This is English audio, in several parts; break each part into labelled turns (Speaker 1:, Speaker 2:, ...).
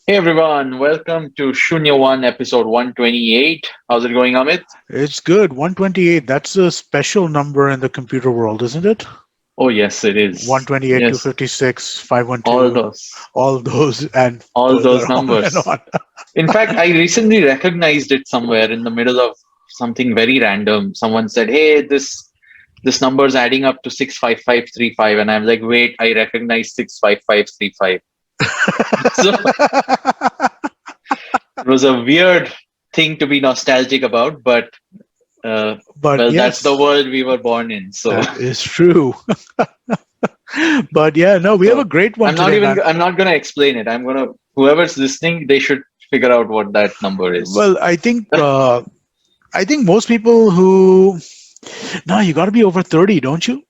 Speaker 1: Hey everyone, welcome to Shunya One, episode 128. How's it going, Amit?
Speaker 2: It's good. 128. That's a special number in the computer world, isn't it?
Speaker 1: Oh, yes, it is.
Speaker 2: 128,
Speaker 1: Yes,
Speaker 2: 256,
Speaker 1: all
Speaker 2: 512,
Speaker 1: those,
Speaker 2: all those, and
Speaker 1: all
Speaker 2: further
Speaker 1: those
Speaker 2: on and
Speaker 1: numbers.
Speaker 2: on.
Speaker 1: In fact, I recently recognized it somewhere in the middle of something very random. Someone said, "Hey, this number is adding up to 65535," and I'm like, "Wait, I recognize 65535." So it was a weird thing to be nostalgic about, but
Speaker 2: But
Speaker 1: well, that's the
Speaker 2: yes,
Speaker 1: world we were born in. So.
Speaker 2: that is true. But yeah, no, we have a
Speaker 1: So
Speaker 2: great one today, man.
Speaker 1: I'm not gonna explain it. Whoever's listening, they should figure out what that number is.
Speaker 2: Well, I think most people who no, you got to be over 30, don't you?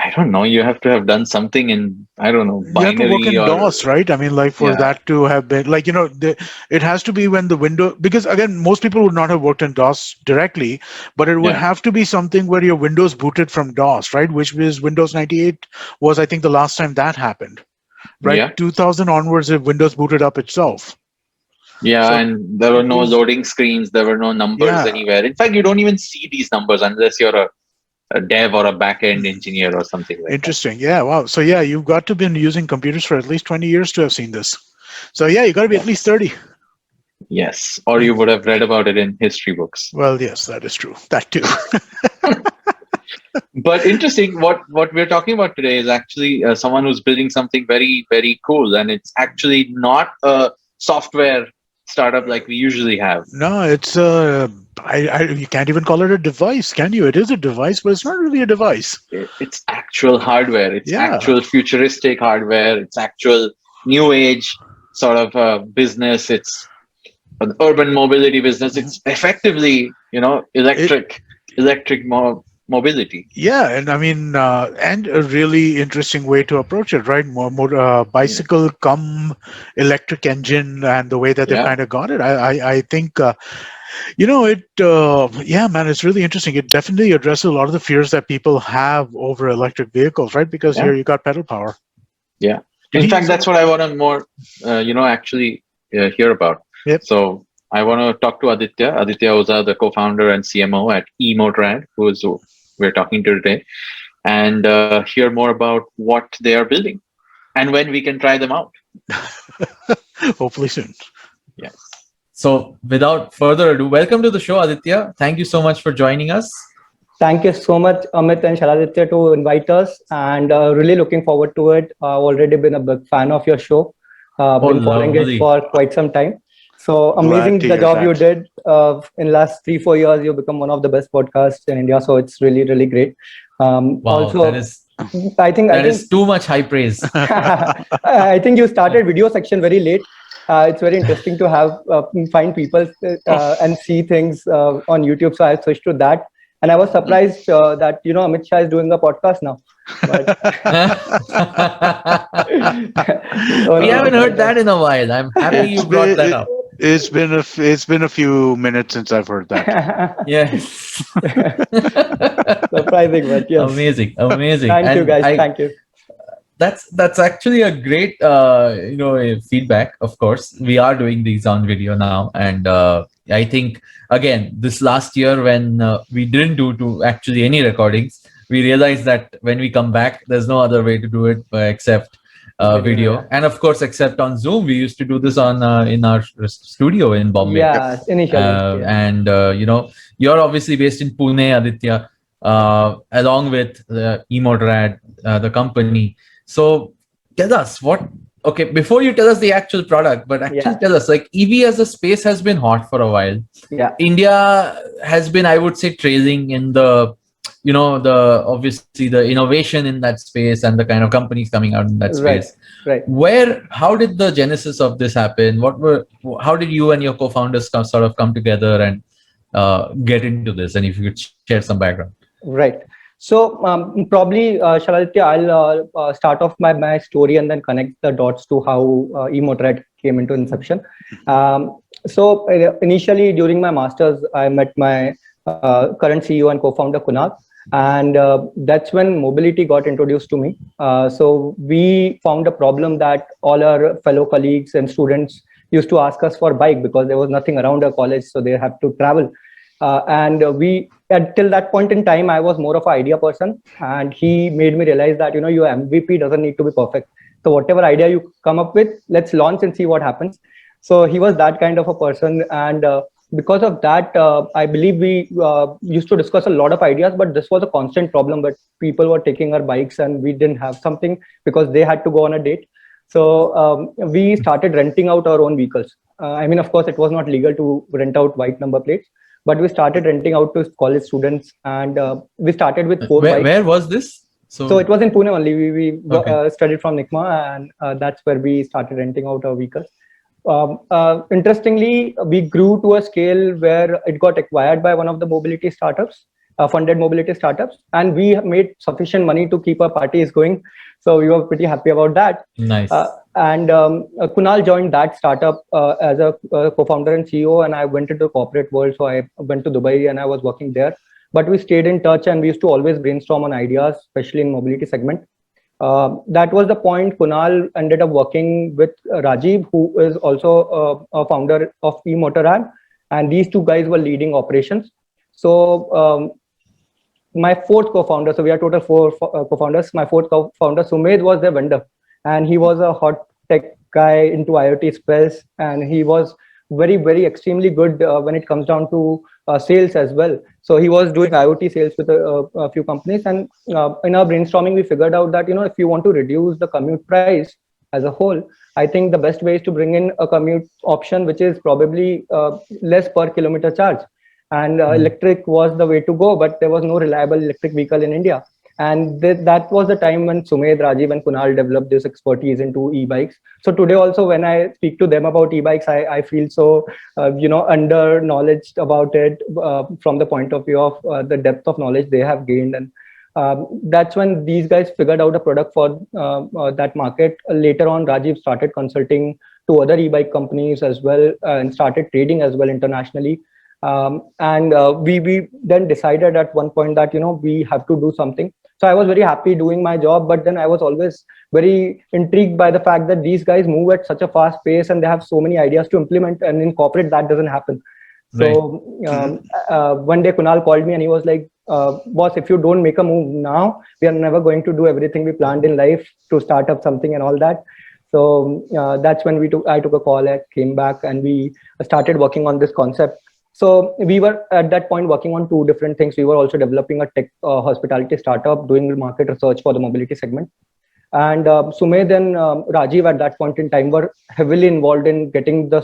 Speaker 1: I don't know. You have to have done something in, I don't know,
Speaker 2: You have to work
Speaker 1: binary
Speaker 2: in
Speaker 1: or
Speaker 2: DOS, right? I mean, like for
Speaker 1: yeah,
Speaker 2: that to have been like, it has to be when the window, because again, most people would not have worked in DOS directly, but it would
Speaker 1: yeah,
Speaker 2: have to be something where your Windows booted from DOS, right? Which was Windows 98 was, I think, the last time that happened, right?
Speaker 1: yeah,
Speaker 2: 2000 onwards, if Windows booted up itself.
Speaker 1: yeah.
Speaker 2: So
Speaker 1: And there were no
Speaker 2: those,
Speaker 1: loading screens. There were no numbers
Speaker 2: yeah,
Speaker 1: anywhere. In fact, you don't even see these numbers unless you're a dev or a back end engineer or something like that.
Speaker 2: interesting. Yeah, wow. So yeah, you've got to have been using computers for at least 20 years to have seen this. So yeah, you got to be at least
Speaker 1: Yes,
Speaker 2: 30.
Speaker 1: yes. Or you would have read about it in history books.
Speaker 2: Well, yes, that is true. That too.
Speaker 1: But interesting, what we're talking about today is actually someone who's building something very very cool, and it's actually not a software startup like we usually have.
Speaker 2: No, it's you can't even call it a device, can you? It is a device, but it's not really a device.
Speaker 1: It's actual hardware. It's
Speaker 2: Yeah.
Speaker 1: actual futuristic hardware. It's actual new age sort of business. It's an urban mobility business.
Speaker 2: Mhm.
Speaker 1: It's effectively,
Speaker 2: It,
Speaker 1: electric mobility.
Speaker 2: yeah, and I mean, and a really interesting way to approach it, right? More
Speaker 1: Yeah,
Speaker 2: bicycle come electric engine, and the way that they've
Speaker 1: yeah,
Speaker 2: kind of got it. I think, it. Yeah, man, it's really interesting. It definitely addresses a lot of the fears that people have over electric vehicles, right? Because
Speaker 1: yeah.
Speaker 2: here you got pedal power.
Speaker 1: Yeah.
Speaker 2: Did
Speaker 1: In
Speaker 2: he
Speaker 1: fact,
Speaker 2: use it?
Speaker 1: that's what I want to more, actually hear about.
Speaker 2: Yep.
Speaker 1: So I want to talk to Aditya Oza, the co-founder and CMO at EMotorad, who we're talking to today, and hear more about what they are building and when we can try them out.
Speaker 2: Hopefully soon.
Speaker 1: Yes.
Speaker 3: So, without further ado, welcome to the show, Aditya. Thank you so much for joining us.
Speaker 4: Thank you so much, Amit and Shiladitya, to invite us, and really looking forward to it. I've already been a big fan of your show.
Speaker 3: Oh,
Speaker 4: Been following it
Speaker 3: lovely.
Speaker 4: for quite some time. So
Speaker 2: Glad
Speaker 4: amazing
Speaker 2: to
Speaker 4: the
Speaker 2: hear
Speaker 4: job you
Speaker 2: that.
Speaker 4: did in last 3-4 years. You've become one of the best podcasts in India. So it's really really great.
Speaker 3: Wow,
Speaker 4: Also, I think
Speaker 3: that is too much high praise.
Speaker 4: I think you started video section very late. It's very interesting to have find people and see things on YouTube. So I switched to that, and I was surprised that Amit Shah is doing a podcast now. But
Speaker 3: We haven't heard that in a while. I'm happy you brought that up.
Speaker 2: It's been a few minutes since I've heard that.
Speaker 3: Yes.
Speaker 4: Surprising, but yes.
Speaker 3: Amazing.
Speaker 4: Thank you, guys. Thank you.
Speaker 3: That's actually a great feedback. Of course, we are doing these on video now, and I think again this last year when we didn't do actually any recordings, we realized that when we come back, there's no other way to do it except video, and of course, except on Zoom. We used to do this on in our studio in Bombay.
Speaker 4: Yeah, initially.
Speaker 3: And you're obviously based in Pune, Aditya, along with EMotorad, the company. So tell us okay, before you tell us the actual product, but actually tell us, like, EV as a space has been hot for a while.
Speaker 4: Yeah.
Speaker 3: India has been, I would say, trailing in the, obviously the innovation in that space and the kind of companies coming out in that space.
Speaker 4: Right.
Speaker 3: How did the genesis of this happen? How did you and your co-founders sort of come together and get into this? And if you could share some background.
Speaker 4: Right. So probably, Shiladitya, I'll start off my story and then connect the dots to how EMotorad came into inception. So initially during my master's, I met my current CEO and co-founder Kunal. And that's when mobility got introduced to me. So we found a problem that all our fellow colleagues and students used to ask us for bike because there was nothing around our college, so they have to travel. We until that point in time, I was more of an idea person, and he made me realize that your MVP doesn't need to be perfect. So whatever idea you come up with, let's launch and see what happens. So he was that kind of a person, and because of that, I believe we used to discuss a lot of ideas, but this was a constant problem. But people were taking our bikes, and we didn't have something because they had to go on a date. So we started renting out our own vehicles. I mean, of course, it was not legal to rent out white number plates, but we started renting out to college students, and we started with 4 bikes.
Speaker 3: Where was this?
Speaker 4: So it was in Pune only. We
Speaker 3: Okay.
Speaker 4: studied from NICMA, and that's where we started renting out our vehicles. Interestingly, we grew to a scale where it got acquired by one of the mobility startups, funded mobility startups, and we made sufficient money to keep our parties going. So we were pretty happy about that.
Speaker 3: Nice.
Speaker 4: And Kunal joined that startup as a co-founder and CEO, and I went into the corporate world. So I went to Dubai and I was working there. But we stayed in touch, and we used to always brainstorm on ideas, especially in mobility segment. That was the point. Kunal ended up working with Rajiv, who is also a founder of EMotorad, and these two guys were leading operations. So my fourth co-founder, so we are total 4 co-founders. My fourth co-founder, Sumedh, was the vendor, and he was a hot tech guy into IoT space, and he was very extremely good when it comes down to sales as well. So he was doing IoT sales with a few companies, and in our brainstorming we figured out that if you want to reduce the commute price as a whole, I think the best way is to bring in a commute option which is probably less per kilometer charge, and electric was the way to go, but there was no reliable electric vehicle in India. And that was the time when Sumedh, Rajiv, and Kunal developed this expertise into e-bikes. So today also, when I speak to them about e-bikes, I feel so, under knowledged about it from the point of view of the depth of knowledge they have gained. And that's when these guys figured out a product for that market. Later on, Rajiv started consulting to other e-bike companies as well, and started trading as well internationally. We then decided at one point that we have to do something. So I was very happy doing my job, but then I was always very intrigued by the fact that these guys move at such a fast pace and they have so many ideas to implement, and in corporate that doesn't happen.
Speaker 3: Right.
Speaker 4: So one day Kunal called me and he was like, boss, if you don't make a move now, we are never going to do everything we planned in life to start up something and all that. So that's when I took a call, I came back, and we started working on this concept. So we were at that point working on 2 different things. We were also developing a tech hospitality startup, doing market research for the mobility segment. And Sumedh and Rajiv at that point in time were heavily involved in getting the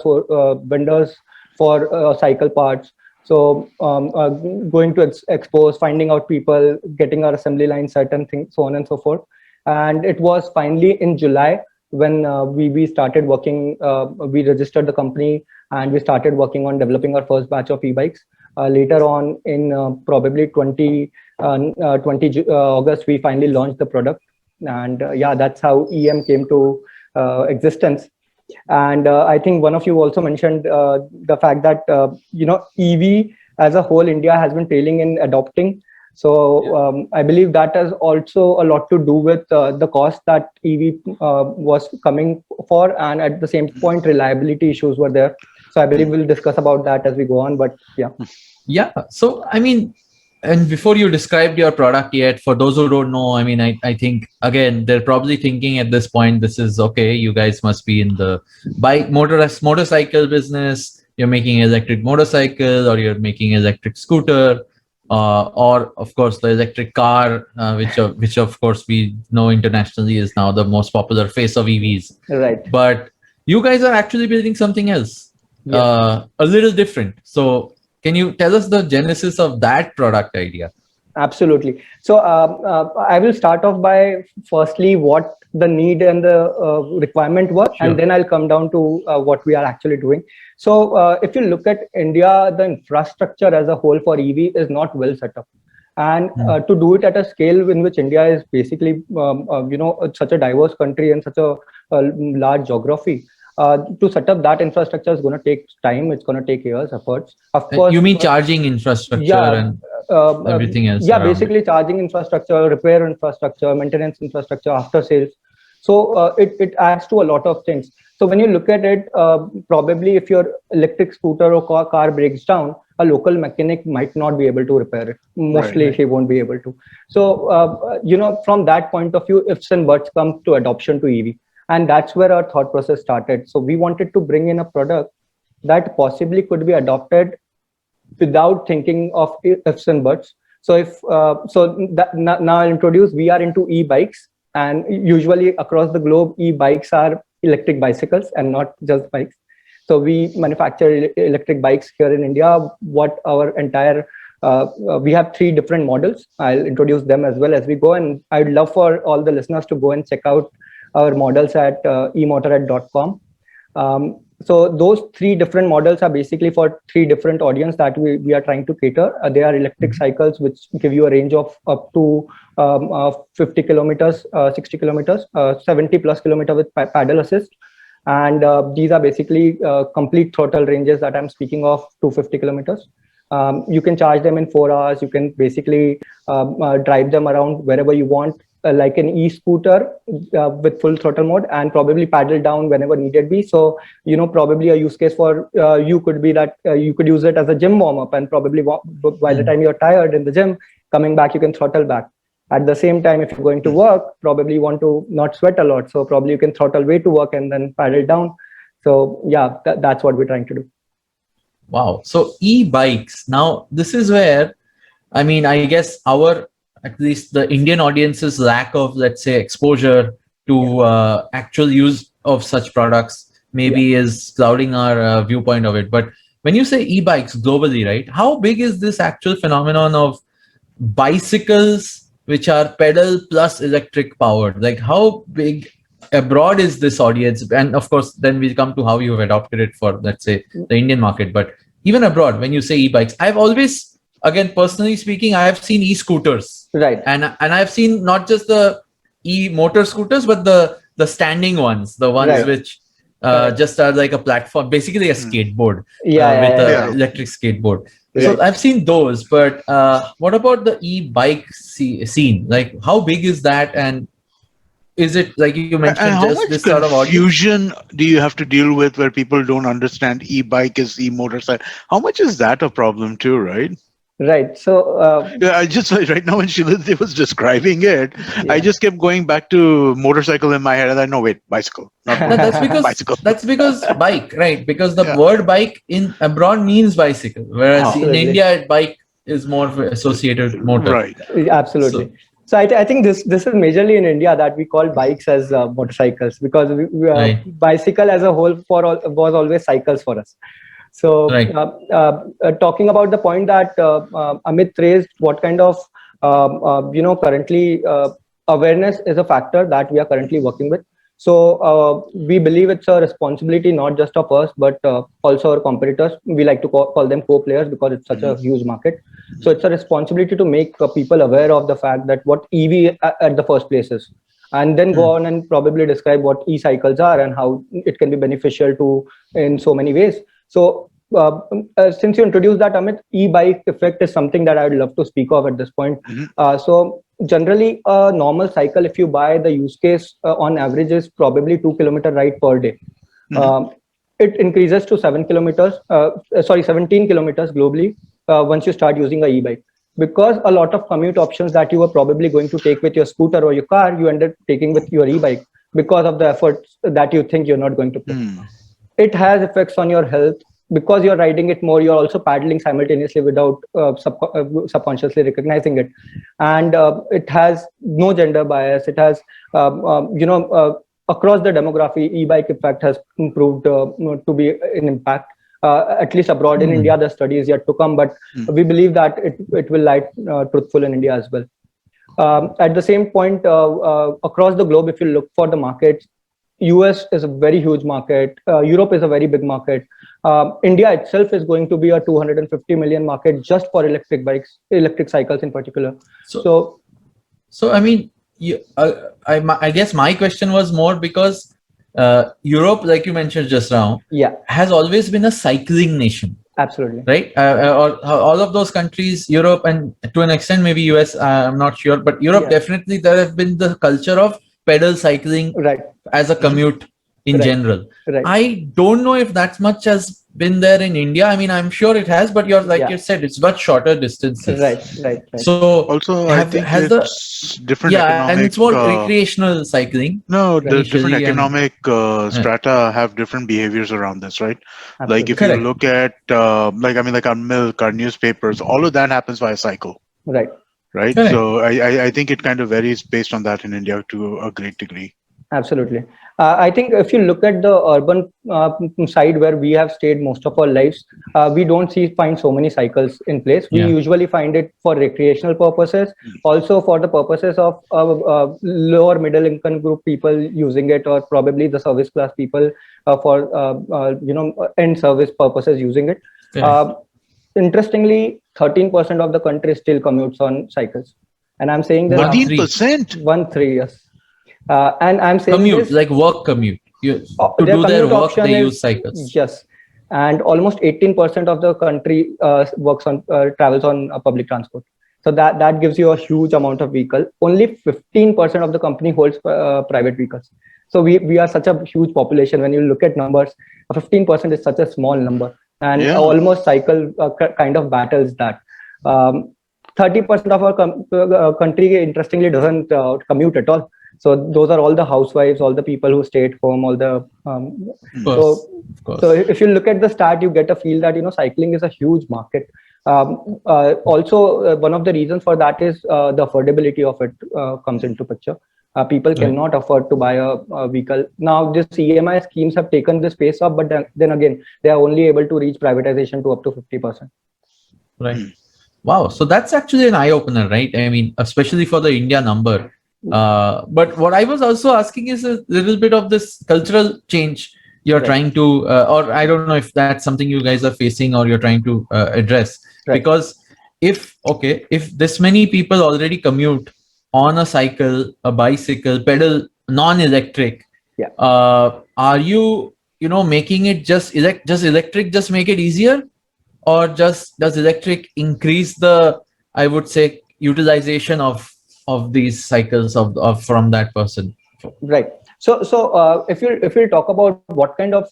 Speaker 4: vendors for cycle parts. So going to expos, finding out people, getting our assembly line set, and things, so on and so forth. And it was finally in July when we started working, we registered the company, and we started working on developing our first batch of e-bikes. Later on in probably 20 August, we finally launched the product. And yeah, that's how EM came to existence. And I think one of you also mentioned the fact that, EV as a whole, India has been trailing in adopting. So I believe that has also a lot to do with the cost that EV was coming for, and at the same point, reliability issues were there. So I believe we'll discuss about that as we go on, but yeah.
Speaker 3: Yeah. So, I mean, and before you described your product yet, for those who don't know, I mean, I think, again, they're probably thinking at this point, this is okay, you guys must be in the motorcycle business, you're making electric motorcycle, or you're making electric scooter, or of course the electric car, which of course we know internationally is now the most popular face of EVs.
Speaker 4: Right.
Speaker 3: But you guys are actually building something else, a little different. So can you tell us the genesis of that product idea?
Speaker 4: Absolutely. So I will start off by firstly what the need and the requirement was,
Speaker 3: Sure.
Speaker 4: and then I'll come down to what we are actually doing. So if you look at India, the infrastructure as a whole for EV is not well set up. And to do it at a scale in which India is basically, such a diverse country and such a large geography, To set up that infrastructure is going to take time. It's going to take years, efforts. Of course,
Speaker 3: You mean charging infrastructure and everything else?
Speaker 4: Yeah, basically charging infrastructure, repair infrastructure, maintenance infrastructure, after sales. So it adds to a lot of things. So when you look at it, probably if your electric scooter or car breaks down, a local mechanic might not be able to repair it. Mostly he won't be able to. So, from that point of view, ifs and buts come to adoption to EV. And that's where our thought process started. So we wanted to bring in a product that possibly could be adopted without thinking of ifs and buts. So now I'll introduce, we are into e-bikes, and usually across the globe, e-bikes are electric bicycles and not just bikes. So we manufacture electric bikes here in India. We have 3 different models. I'll introduce them as well as we go. And I'd love for all the listeners to go and check out our models at EMotorad.com. So those 3 different models are basically for 3 different audience that we are trying to cater. They are electric cycles, which give you a range of up to 50 kilometers, 60 kilometers, 70 plus kilometer with paddle assist. And these are basically complete throttle ranges that I'm speaking of, 250 kilometers. You can charge them in 4 hours. You can basically drive them around wherever you want, like an e-scooter with full throttle mode, and probably paddle down whenever needed be. So, probably a use case for you could be that you could use it as a gym warm-up, and probably by the time you're tired in the gym, coming back, you can throttle back. At the same time, if you're going to work, probably you want to not sweat a lot. So probably you can throttle way to work and then paddle down. So yeah, that's what we're trying to do.
Speaker 3: Wow. So e-bikes. Now, this is where, I guess at least the Indian audience's lack of, let's say, exposure to actual use of such products maybe is clouding our viewpoint of it. But when you say e-bikes globally, right, how big is this actual phenomenon of bicycles which are pedal plus electric powered? Like, how big abroad is this audience? And of course, then we come to how you have adopted it for, let's say, the Indian market. But even abroad, when you say e-bikes, I've always, again, personally speaking, I have seen e-scooters.
Speaker 4: Right.
Speaker 3: And I've seen not just the e-motor scooters, but the standing ones, the ones which just are like a platform, basically a skateboard with an electric skateboard. Right. So I've seen those, but what about the e-bike scene? Like, how big is that? And is it, like you mentioned,
Speaker 2: and
Speaker 3: just this sort of
Speaker 2: confusion do you have to deal with where people don't understand e-bike is e-motorcycle? How much is that a problem too, right?
Speaker 4: Right. So
Speaker 2: I just right now when Shiladitya was describing it, I just kept going back to motorcycle in my head, and I know, wait, bicycle. Not
Speaker 3: that's because
Speaker 2: bicycle.
Speaker 3: That's because bike, right? Because the word bike in abroad means bicycle, whereas in India, bike is more associated with motor.
Speaker 2: Right.
Speaker 4: Absolutely. So I think this is majorly in India that we call bikes as motorcycles, because bicycle as a whole was always cycles for us. So talking about the point that Amit raised, what kind of currently awareness is a factor that we are currently working with. So we believe it's a responsibility not just of us, but also our competitors. We like to call them co-players because it's such a huge market. So it's a responsibility to make people aware of the fact that what EV at the first place is, and then go on and probably describe what e-cycles are and how it can be beneficial to in so many ways. So since you introduced that, Amit, e-bike effect is something that I would love to speak of at this point. So generally, a normal cycle, if you buy, the use case on average is probably 2 kilometer ride per day. It increases to 17 kilometers globally once you start using a e-bike. Because a lot of commute options that you were probably going to take with your scooter or your car, you ended taking with your e-bike because of the efforts that you think you're not going to put. It has effects on your health. Because you're riding it more, you're also paddling simultaneously without subconsciously recognizing it. And it has no gender bias. It has, across the demography, e-bike effect has proved to be an impact. At least abroad. In India, the study is yet to come, but we believe that it will lie truthful in India as well. At the same point, across the globe, if you look for the markets, US is a very huge market. Europe is a very big market. India itself is going to be a 250 million market just for electric bikes, electric cycles in particular.
Speaker 3: So I mean, I guess my question was more because Europe, like you mentioned just now, has always been a cycling nation.
Speaker 4: Absolutely.
Speaker 3: Right? All of those countries, Europe, and to an extent, maybe US, I'm not sure, but Europe, definitely there have been the culture of pedal cycling as a commute in general. I don't know if that much has been there in India. I mean, I'm sure it has, but you said, it's much shorter distances.
Speaker 4: Right.
Speaker 3: So
Speaker 2: also, I think it's different economic.
Speaker 3: And it's more recreational cycling.
Speaker 2: No, the different economic strata have different behaviors around this, right?
Speaker 4: Absolutely.
Speaker 2: Like if you look at, like our milk, our newspapers, all of that happens via cycle.
Speaker 4: Right.
Speaker 2: Correct. So I think it kind of varies based on that in India to a great degree.
Speaker 4: Absolutely. I think if you look at the urban side where we have stayed most of our lives, we don't find so many cycles in place. We usually find it for recreational purposes, also for the purposes of lower middle income group people using it, or probably the service class people for end service purposes using it. Interestingly, 13% of the country still commutes on cycles, and I'm saying that
Speaker 2: 13%.
Speaker 4: 1-3 yes. And I'm saying
Speaker 3: commute, like work commute. To do their work, they use cycles.
Speaker 4: Yes, and almost 18% of the country travels on public transport. So that gives you a huge amount of vehicle. Only 15% of the company holds private vehicles. So we are such a huge population. When you look at numbers, 15% is such a small number, and almost cycle kind of battles that. 30% of our country, interestingly, doesn't commute at all. So those are all the housewives, all the people who stay at home, all the so if you look at the stat, you get a feel that cycling is a huge market. Also, one of the reasons for that is the affordability of it comes into picture. People cannot afford to buy a vehicle. Now, this EMI schemes have taken this pace up, but then again, they are only able to reach privatization to up to 50%.
Speaker 3: Right. Wow. So that's actually an eye opener, right? I mean, especially for the India number. But what I was also asking is a little bit of this cultural change you're trying to, or I don't know if that's something you guys are facing or you're trying to address. Because if this many people already commute on a cycle, a bicycle, pedal, non-electric, are you making it just electric, just make it easier, or just does electric increase the, I would say, utilization of these cycles of from that person?
Speaker 4: Right. So if you talk about what kind of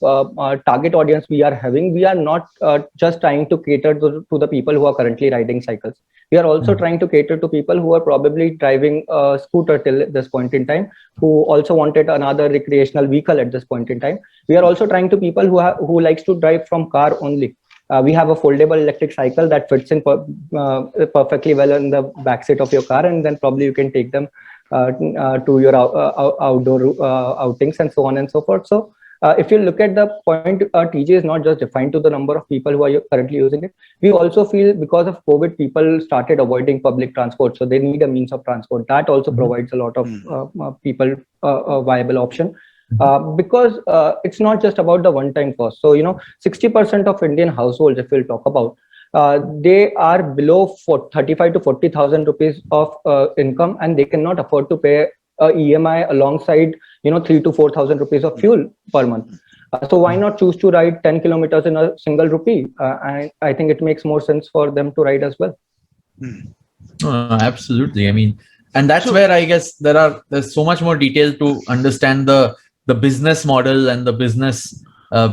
Speaker 4: target audience we are having, we are not just trying to cater to the people who are currently riding cycles. We are also trying to cater to people who are probably driving a scooter till this point in time, who also wanted another recreational vehicle at this point in time. We are also trying to people who likes to drive from car only. We have a foldable electric cycle that fits in perfectly well in the backseat of your car, and then probably you can take them to your outdoor outings and so on and so forth. So if you look at the point, TJ is not just defined to the number of people who are currently using it. We also feel because of COVID, people started avoiding public transport, so they need a means of transport. That also provides a lot of people a viable option. Because it's not just about the one-time cost. So 60% of Indian households, if we'll talk about, they are below 35 to 40,000 rupees of income, and they cannot afford to pay EMI alongside 3,000 to 4,000 rupees of fuel per month. So why not choose to ride 10 kilometers in a single rupee? I think it makes more sense for them to ride as well.
Speaker 3: Absolutely. I mean, and that's where I guess there's so much more detail to understand the business model and the business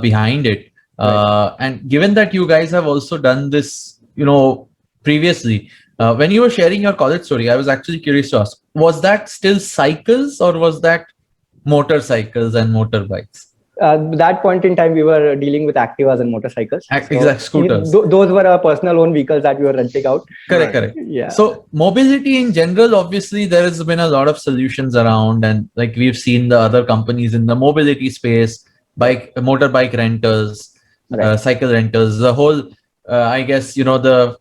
Speaker 3: behind it. And given that you guys have also done this, previously, when you were sharing your college story, I was actually curious to ask, was that still cycles or was that motorcycles and motorbikes?
Speaker 4: That point in time, we were dealing with Activas and motorcycles.
Speaker 3: Exact scooters.
Speaker 4: Those were our personal own vehicles that we were renting out.
Speaker 3: Correct.
Speaker 4: Yeah.
Speaker 3: So mobility in general, obviously, there has been a lot of solutions around, and like we've seen the other companies in the mobility space, motorbike rentals, cycle rentals, the whole, I guess, the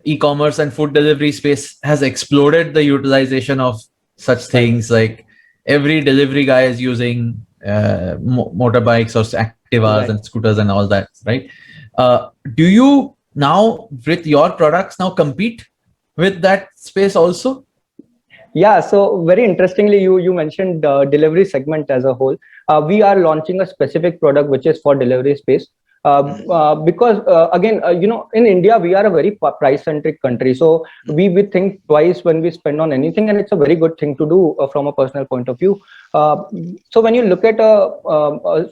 Speaker 3: e-commerce and food delivery space has exploded the utilization of such things. Like every delivery guy is using motorbikes or Activas and scooters and all that, right? Do you now, with your products, now compete with that space also?
Speaker 4: Yeah, so very interestingly, you mentioned delivery segment as a whole. We are launching a specific product which is for delivery space. Because again, in India we are a very price centric country, so we think twice when we spend on anything, and it's a very good thing to do from a personal point of view. So when you look at a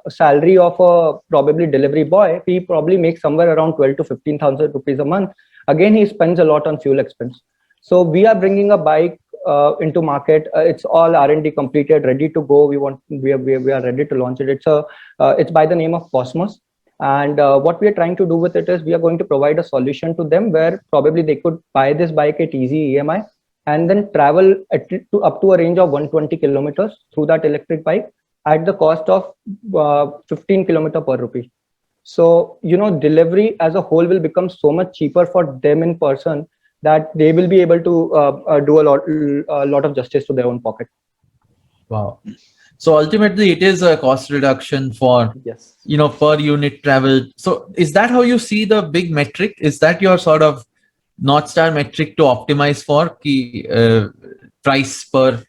Speaker 4: salary of a probably delivery boy, he probably makes somewhere around 12 to 15,000 rupees a month. Again, he spends a lot on fuel expense. So we are bringing a bike into market. It's all R&D completed, ready to go. We are ready to launch it. It's by the name of Cosmos. And what we are trying to do with it is we are going to provide a solution to them where probably they could buy this bike at easy EMI and then travel up to a range of 120 kilometers through that electric bike at the cost of 15 kilometer per rupee. So, delivery as a whole will become so much cheaper for them in person that they will be able to do a lot of justice to their own pocket.
Speaker 3: Wow. So ultimately, it is a cost reduction for,
Speaker 4: yes,
Speaker 3: per unit travel. So is that how you see the big metric? Is that your sort of North Star metric to optimize for price per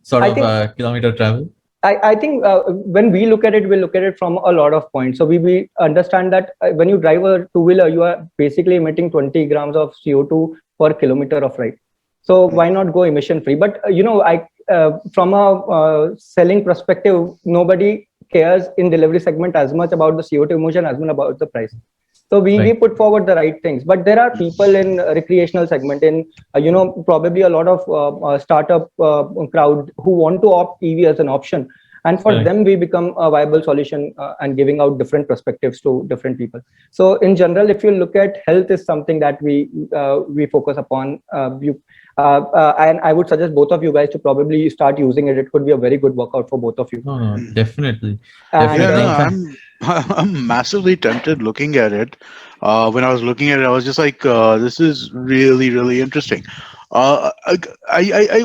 Speaker 3: sort of kilometer travel?
Speaker 4: I think when we look at it, we look at it from a lot of points. So we understand that when you drive a two-wheeler, you are basically emitting 20 grams of CO2 per kilometer of ride. So why not go emission free? But from a selling perspective, nobody cares in delivery segment as much about the CO2 emission as much about the price. So we put forward the right things, but there are people in recreational segment, in probably a lot of startup crowd who want to opt EV as an option, and for them we become a viable solution and giving out different perspectives to different people. So in general, if you look at health is something that we focus upon. And I would suggest both of you guys to probably start using it. It could be a very good workout for both of you.
Speaker 3: No, definitely.
Speaker 2: I'm massively tempted looking at it. When I was looking at it, I was just like, this is really, really interesting. I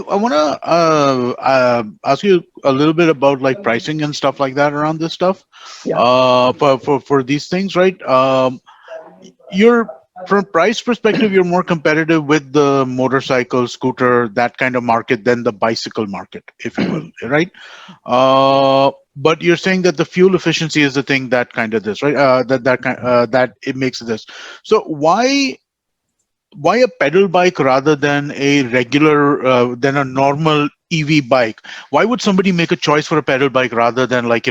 Speaker 2: want to ask you a little bit about like pricing and stuff like that around this stuff.
Speaker 4: Yeah.
Speaker 2: For these things, right? From a price perspective, you're more competitive with the motorcycle, scooter, that kind of market than the bicycle market, if you will, right? But you're saying that the fuel efficiency is the thing that kind of this, right? That it makes this. So why a pedal bike rather than a regular, than a normal EV bike? Why would somebody make a choice for a pedal bike rather than like,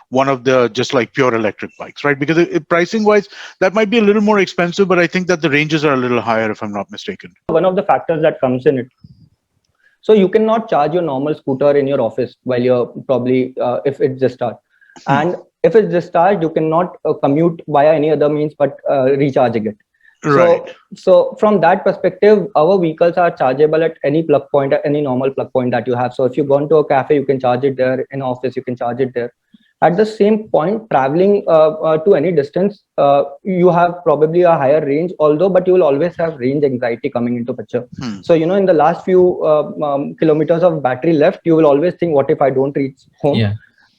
Speaker 2: one of the just like pure electric bikes, right? Because pricing wise, that might be a little more expensive, but I think that the ranges are a little higher, if I'm not mistaken.
Speaker 4: One of the factors that comes in it. So you cannot charge your normal scooter in your office while you're probably, if it's just start. And if it's just start, you cannot commute via any other means but recharging it.
Speaker 2: Right.
Speaker 4: So from that perspective, our vehicles are chargeable at any plug point, at any normal plug point that you have. So if you go into a cafe, you can charge it there. In office, you can charge it there. At the same point, traveling to any distance, you have probably a higher range, but you will always have range anxiety coming into picture. So, in the last few kilometers of battery left, you will always think, what if I don't reach home?
Speaker 3: Yeah.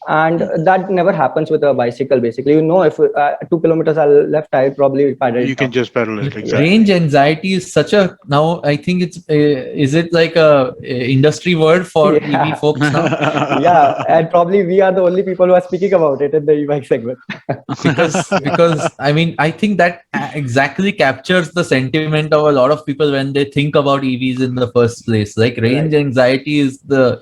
Speaker 4: And that never happens with a bicycle. Basically, if 2 kilometers are left, I probably
Speaker 2: you can just pedal it. Exactly.
Speaker 3: Range anxiety is such a, now I think it's is it like a industry word for EV folks now?
Speaker 4: Yeah, and probably we are the only people who are speaking about it in the e-bike segment.
Speaker 3: because I mean, I think that exactly captures the sentiment of a lot of people when they think about EVs in the first place. Like range anxiety is the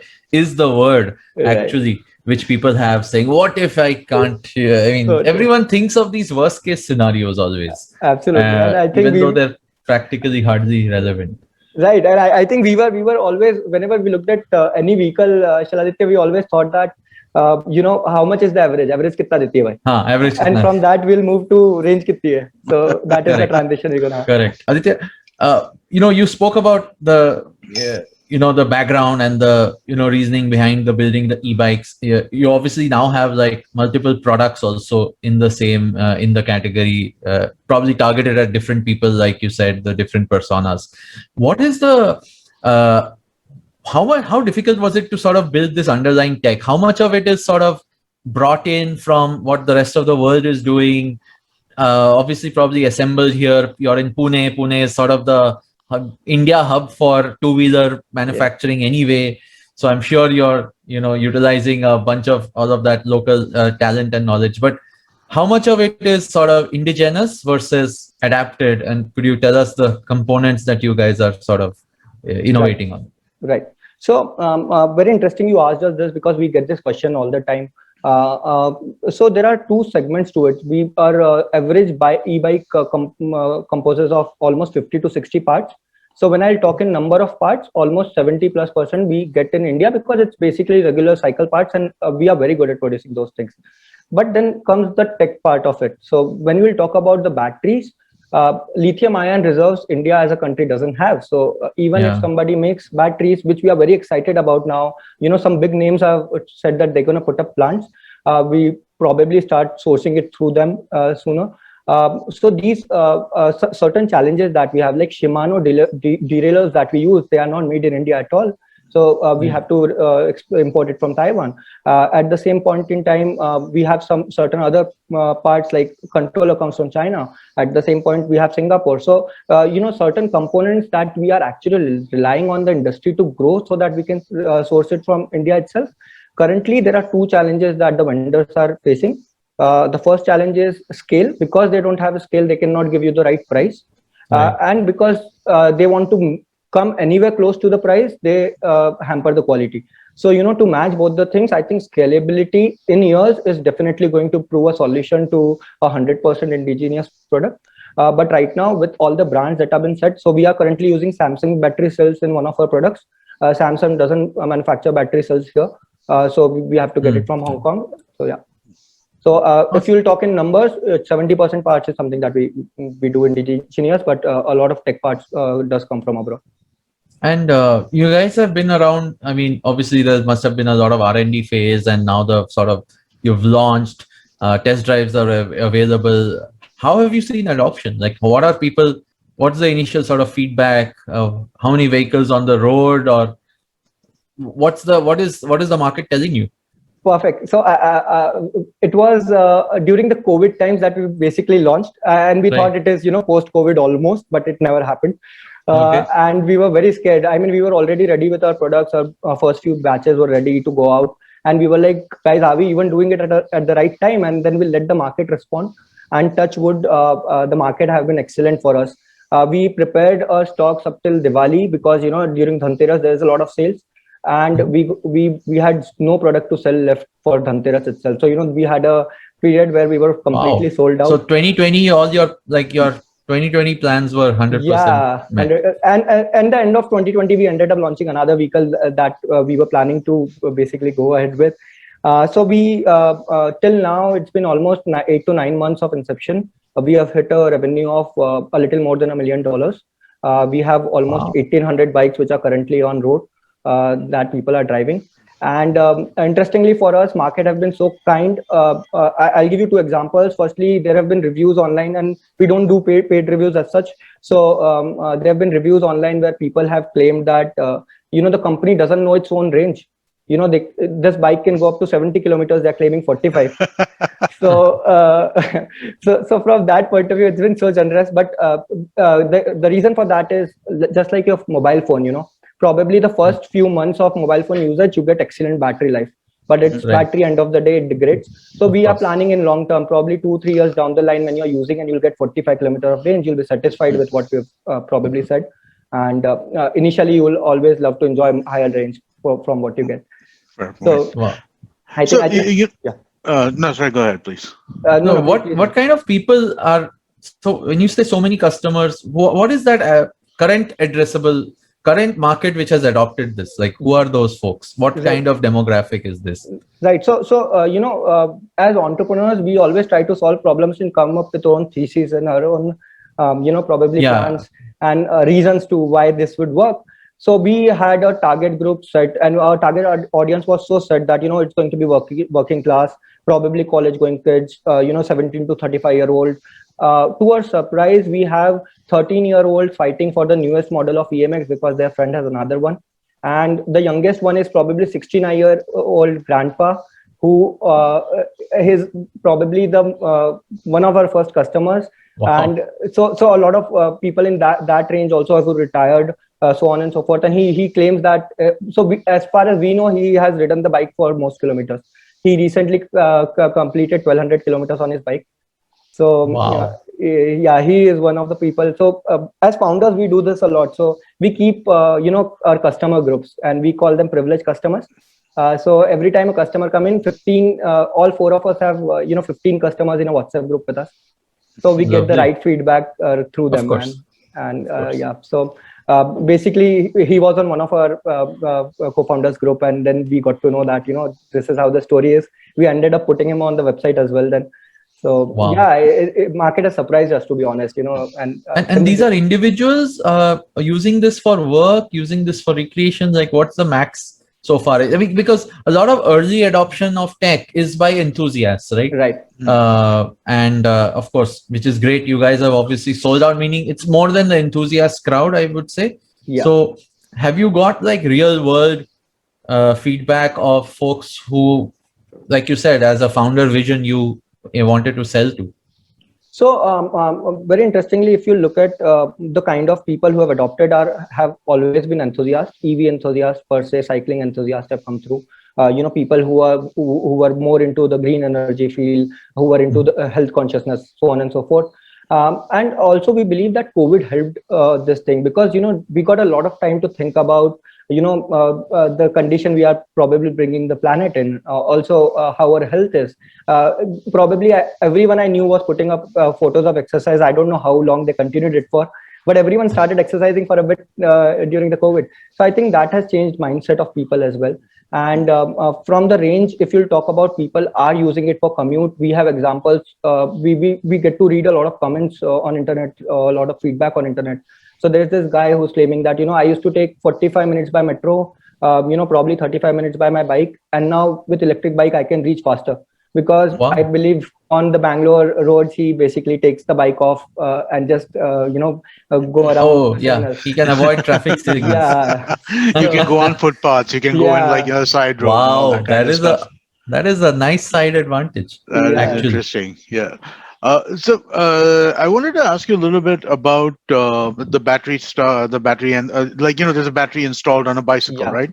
Speaker 3: word actually. Which people have, saying, what if I can't? I mean, everyone thinks of these worst case scenarios always.
Speaker 4: Absolutely. And I think
Speaker 3: even though they're practically hardly relevant.
Speaker 4: Right. And I think we were always, whenever we looked at any vehicle, Shiladitya, we always thought that, how much is the average? Average kitna deti hai bhai?
Speaker 3: Average.
Speaker 4: And from that, we'll move to range kitni hai. So that is the transition we're going to have.
Speaker 3: Correct. Aditya, you spoke about the the background and the reasoning behind the building the e-bikes. You obviously now have like multiple products also in the same in the category, probably targeted at different people, like you said, the different personas. What is the how difficult was it to sort of build this underlying tech? How much of it is sort of brought in from what the rest of the world is doing? Obviously probably assembled here. You're in Pune. Pune is sort of the India hub for two-wheeler manufacturing anyway. So I'm sure you're, utilizing a bunch of all of that local talent and knowledge. But how much of it is sort of indigenous versus adapted? And could you tell us the components that you guys are sort of innovating on?
Speaker 4: Right. So very interesting you asked us this, because we get this question all the time. So there are two segments to it. We are average e-bike composes of almost 50 to 60 parts. So when I talk in number of parts, almost 70+% we get in India, because it's basically regular cycle parts, and we are very good at producing those things. But then comes the tech part of it. So when we'll talk about the batteries, lithium ion reserves India as a country doesn't have. So even if somebody makes batteries, which we are very excited about now, some big names have said that they're going to put up plants. We probably start sourcing it through them sooner. So these certain challenges that we have, like Shimano derailleurs that we use, they are not made in India at all. So we have to import it from Taiwan. At the same point in time, we have some certain other parts, like controller comes from China. At the same point, we have Singapore. So, certain components that we are actually relying on the industry to grow, so that we can source it from India itself. Currently, there are two challenges that the vendors are facing. The first challenge is scale. Because they don't have a scale, they cannot give you the right price. And because they want to come anywhere close to the price, they hamper the quality. So, to match both the things, I think scalability in years is definitely going to prove a solution to 100% indigenous product. But right now, with all the brands that have been set, so we are currently using Samsung battery cells in one of our products. Samsung doesn't manufacture battery cells here. So we have to get it from Hong Kong. So, yeah. So if you'll talk in numbers, 70% parts is something that we do indigenous, but a lot of tech parts does come from abroad.
Speaker 3: And you guys have been around. I mean, obviously there must have been a lot of R&D phase, and now you've launched, test drives are available. How have you seen adoption? Like, what's the initial sort of feedback of how many vehicles on the road, or what is the market telling you?
Speaker 4: Perfect. So it was during the COVID times that we basically launched, and we thought it is, post-COVID almost, but it never happened. And we were very scared. I mean, we were already ready with our products. Our first few batches were ready to go out. And we were like, guys, are we even doing it at the right time? And then we'll let the market respond. And touch wood, the market have been excellent for us. We prepared our stocks up till Diwali, because, during Dhanteras, there's a lot of sales. And we had no product to sell left for Dhanteras itself. So, we had a period where we were completely sold out.
Speaker 3: So 2020, all your 2020 plans were 100%.
Speaker 4: Yeah, and the end of 2020, we ended up launching another vehicle that we were planning to basically go ahead with. So we till now, it's been almost 8 to 9 months of inception. We have hit a revenue of a little more than $1 million. We have almost 1,800 bikes which are currently on road that people are driving. And interestingly for us, market have been so kind. I'll give you two examples. Firstly, there have been reviews online, and we don't do paid reviews as such. So there have been reviews online where people have claimed that, the company doesn't know its own range. This bike can go up to 70 kilometers. They're claiming 45. So from that point of view, it's been so generous. But the reason for that is just like your mobile phone, probably the first few months of mobile phone usage, you get excellent battery life, but its battery end of the day, it degrades. So we are planning in long term, probably 2-3 years down the line, when you're using and you'll get 45 kilometers of range, you'll be satisfied with what we've probably said. And initially, you will always love to enjoy higher range from what you get.
Speaker 2: Fair
Speaker 4: So, I think,
Speaker 2: no, sorry, go ahead, please.
Speaker 3: What kind of people are, so when you say so many customers, what is that current market which has adopted this? Like, who are those folks? What kind of demographic is this?
Speaker 4: Right. So as entrepreneurs, we always try to solve problems and come up with our own theses and our own, probably plans and reasons to why this would work. So we had a target group set, and our target audience was so set that, it's going to be working class, probably college going kids, 17 to 35-year-old. To our surprise, we have 13-year-old fighting for the newest model of EMX because their friend has another one. And the youngest one is probably 69-year-old grandpa who is probably the one of our first customers.
Speaker 3: Wow.
Speaker 4: And so a lot of people in that range also who retired, so on and so forth. And he claims that as far as we know, he has ridden the bike for most kilometers. He recently completed 1,200 kilometers on his bike. So
Speaker 3: Wow.
Speaker 4: yeah, he is one of the people. So as founders, we do this a lot. So we keep our customer groups, and we call them privileged customers. So every time a customer come in, 15, all four of us have 15 customers in a WhatsApp group with us. So we get the
Speaker 3: Lovely.
Speaker 4: right feedback through
Speaker 3: Of
Speaker 4: them.
Speaker 3: course.
Speaker 4: And
Speaker 3: Of course.
Speaker 4: yeah, so basically he was on one of our co-founders group, and then we got to know that this is how the story is. We ended up putting him on the website as well then. So
Speaker 3: Wow.
Speaker 4: yeah, market has surprised us, to be honest.
Speaker 3: And these are individuals using this for work, using this for recreation. Like, what's the max so far? I mean, because a lot of early adoption of tech is by enthusiasts, right?
Speaker 4: Right.
Speaker 3: And of course, which is great. You guys have obviously sold out, meaning it's more than the enthusiast crowd, I would say.
Speaker 4: Yeah.
Speaker 3: So have you got like real world feedback of folks who, like you said, as a founder vision, you wanted to sell to?
Speaker 4: So very interestingly, if you look at the kind of people who have adopted have always been enthusiasts, EV enthusiasts per se, cycling enthusiasts have come through. People who were more into the green energy field, who were into the health consciousness, so on and so forth. And also we believe that COVID helped this thing, because we got a lot of time to think about the condition we are probably bringing the planet in, also how our health is. Probably everyone I knew was putting up photos of exercise. I don't know how long they continued it for, but everyone started exercising for a bit during the COVID. So I think that has changed mindset of people as well. And from the range, if you'll talk about people are using it for commute, we have examples. We get to read a lot of comments on internet, a lot of feedback on internet. So there's this guy who's claiming that, I used to take 45 minutes by metro, probably 35 minutes by my bike. And now with electric bike, I can reach faster, because
Speaker 3: Wow.
Speaker 4: I believe on the Bangalore roads, he basically takes the bike off and just, go around.
Speaker 3: Oh, yeah. He can avoid traffic signals.
Speaker 4: Yeah.
Speaker 2: You can go on footpaths. You can go in like a side road and all
Speaker 3: Wow,
Speaker 2: that kind of stuff.
Speaker 3: that is a nice side advantage.
Speaker 2: That is
Speaker 4: Yeah.
Speaker 2: interesting. Yeah. So I wanted to ask you a little bit about the battery and there's a battery installed on a bicycle,
Speaker 4: Yeah.
Speaker 2: right?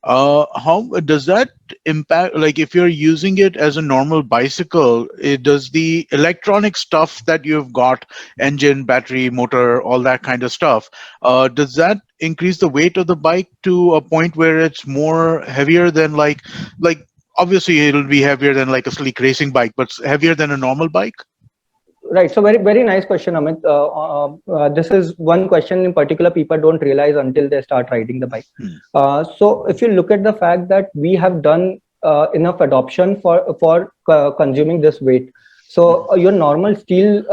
Speaker 2: How does that impact? Like, if you're using it as a normal bicycle, does the electronic stuff that you've got, engine, battery, motor, all that kind of stuff, does that increase the weight of the bike to a point where it's more heavier than like obviously it'll be heavier than like a sleek racing bike, but heavier than a normal bike?
Speaker 4: Right. So very, very nice question, Amit. This is one question in particular people don't realize until they start riding the bike. So if you look at the fact that we have done enough adoption for consuming this weight. So your normal steel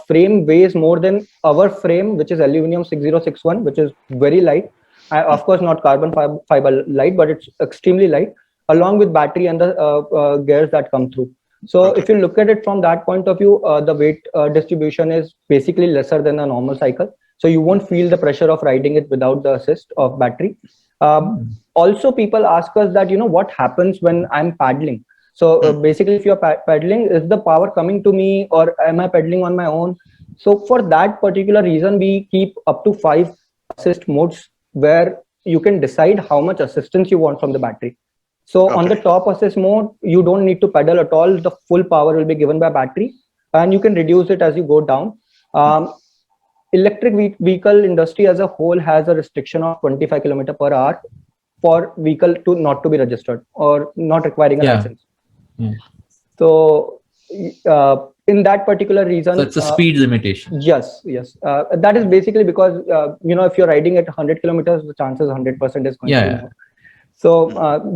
Speaker 4: frame weighs more than our frame, which is aluminum 6061, which is very light. Of course, not carbon fiber light, but it's extremely light, along with battery and the gears that come through. So if you look at it from that point of view, the weight distribution is basically lesser than a normal cycle. So you won't feel the pressure of riding it without the assist of battery. Also, people ask us that, what happens when I'm paddling? So basically, if you're paddling, is the power coming to me, or am I pedaling on my own? So for that particular reason, we keep up to 5 assist modes where you can decide how much assistance you want from the battery. So on the top assist mode, you don't need to pedal at all. The full power will be given by battery, and you can reduce it as you go down. Electric vehicle industry as a whole has a restriction of 25 km/h for vehicle not to be registered or not requiring a license. So in that particular reason,
Speaker 3: so it's a speed limitation.
Speaker 4: Yes. That is basically because if you're riding at 100 kilometers, the chances 100% is going to be more. So